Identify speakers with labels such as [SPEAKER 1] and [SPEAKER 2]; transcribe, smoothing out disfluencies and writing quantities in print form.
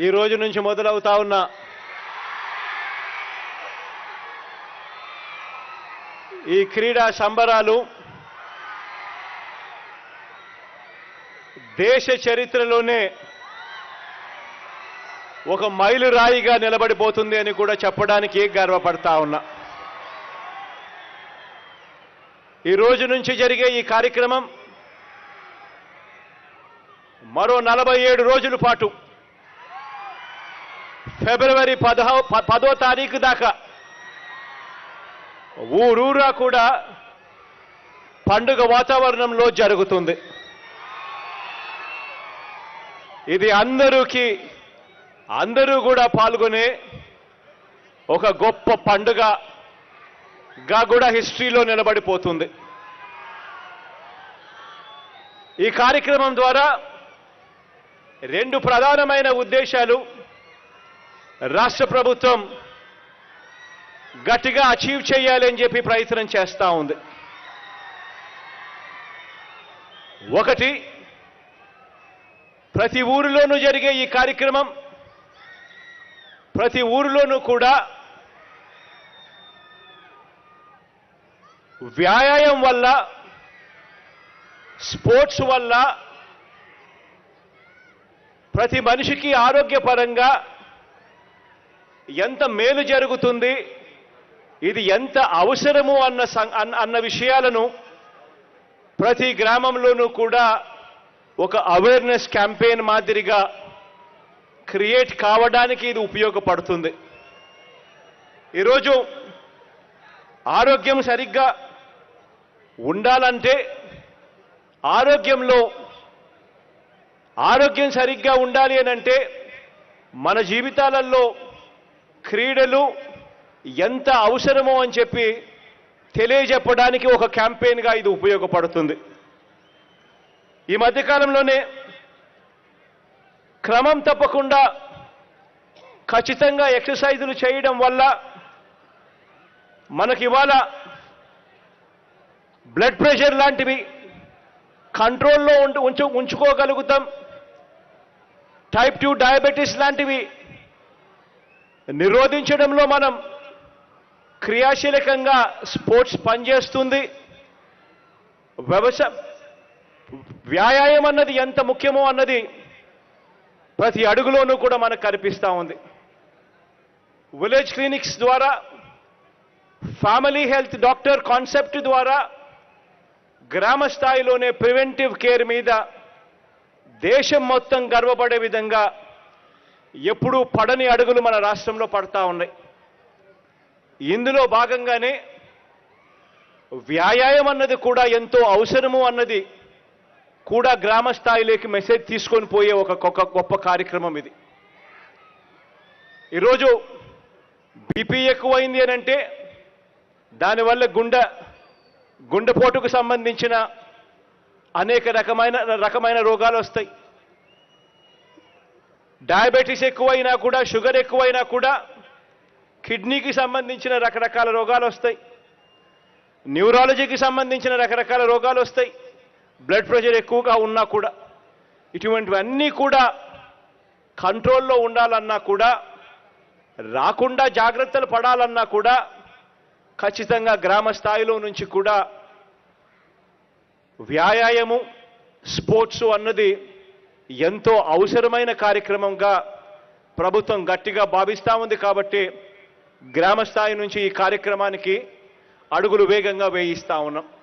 [SPEAKER 1] ఈ రోజు నుంచి మొదలవుతా ఉన్న ఈ క్రీడా సంబరాలు దేశ చరిత్రలోనే ఒక మైలురాయిగా నిలబడిపోతుంది అని కూడా చెప్పడానికి గర్వపడతా ఉన్నా. ఈ రోజు నుంచి జరిగే ఈ కార్యక్రమం మరో 47 రోజుల పాటు ఫిబ్రవరి 10వ తారీఖు దాకా ఊరూరా కూడా పండుగ వాతావరణంలో జరుగుతుంది. ఇది అందరూ కూడా పాల్గొనే ఒక గొప్ప పండుగగా కూడా హిస్టరీలో నిలబడిపోతుంది. ఈ కార్యక్రమం ద్వారా 2 ప్రధానమైన ఉద్దేశాలు రాష్ట్ర ప్రభుత్వం గట్టిగా అచీవ్ చేయాలి అని చెప్పి ప్రయత్నం చేస్తూ ఉంది. ఒకటి, ప్రతి ఊరిలోనూ జరిగే ఈ కార్యక్రమం ప్రతి ఊరిలోనూ కూడా వ్యాయామం వల్ల, స్పోర్ట్స్ వల్ల ప్రతి మనిషికి ఆరోగ్యపరంగా ఎంత మేలు జరుగుతుంది, ఇది ఎంత అవసరము అన్న విషయాలను ప్రతి గ్రామంలోనూ కూడా ఒక అవేర్నెస్ క్యాంపెయిన్ మాదిరిగా క్రియేట్ కావడానికి ఇది ఉపయోగపడుతుంది. ఈరోజు ఆరోగ్యం సరిగ్గా ఉండాలంటే ఆరోగ్యం సరిగ్గా ఉండాలి అనంటే మన జీవితాలలో క్రీడలు ఎంత అవసరమో అని చెప్పి తెలియజెప్పడానికి ఒక క్యాంపెయిన్గా ఇది ఉపయోగపడుతుంది. ఈ మధ్యకాలంలోనే క్రమం తప్పకుండా ఖచ్చితంగా ఎక్సర్సైజులు చేయడం వల్ల మనకి ఇవాళ బ్లడ్ ప్రెషర్ లాంటివి కంట్రోల్లో ఉంచుకోగలుగుతాం. టైప్ 2 డయాబెటీస్ లాంటివి నిరోధించడంలో మనం క్రియాశీలకంగా స్పోర్ట్స్ పనిచేస్తుంది. వ్యాయామం అన్నది ఎంత ముఖ్యమో అన్నది ప్రతి అడుగులోనూ కూడా మనకు కనిపిస్తూ ఉంది. విలేజ్ క్లినిక్స్ ద్వారా, ఫ్యామిలీ హెల్త్ డాక్టర్ కాన్సెప్ట్ ద్వారా గ్రామ స్థాయిలోనే ప్రివెంటివ్ కేర్ మీద దేశం మొత్తం గర్వపడే విధంగా ఎప్పుడూ పడని అడుగులు మన రాష్ట్రంలో పడతా ఉన్నాయి. ఇందులో భాగంగానే వ్యాయామం అన్నది కూడా ఎంతో అవసరము అన్నది కూడా గ్రామ స్థాయిలోకి మెసేజ్ తీసుకొని పోయే ఒక గొప్ప కార్యక్రమం ఇది. ఈరోజు బీపీ ఎక్కువైంది అని అంటే దానివల్ల గుండెపోటుకు సంబంధించిన అనేక రకమైన రోగాలు వస్తాయి. డయాబెటీస్ ఎక్కువైనా కూడా, షుగర్ ఎక్కువైనా కూడా కిడ్నీకి సంబంధించిన రకరకాల రోగాలు వస్తాయి. న్యూరాలజీకి సంబంధించిన రకరకాల రోగాలు వస్తాయి. బ్లడ్ ప్రెషర్ ఎక్కువగా ఉన్నా కూడా ఇటువంటివన్నీ కూడా కంట్రోల్లో ఉండాలన్నా కూడా, రాకుండా జాగ్రత్తలు పడాలన్నా కూడా ఖచ్చితంగా గ్రామ స్థాయిలో నుంచి కూడా వ్యాయామం, స్పోర్ట్స్ అన్నది ఎంతో అవసరమైన కార్యక్రమంగా ప్రభుత్వం గట్టిగా భావిస్తూ ఉంది. కాబట్టి గ్రామ స్థాయి నుంచి ఈ కార్యక్రమానికి అడుగులు వేగంగా వేయిస్తా ఉన్నాం.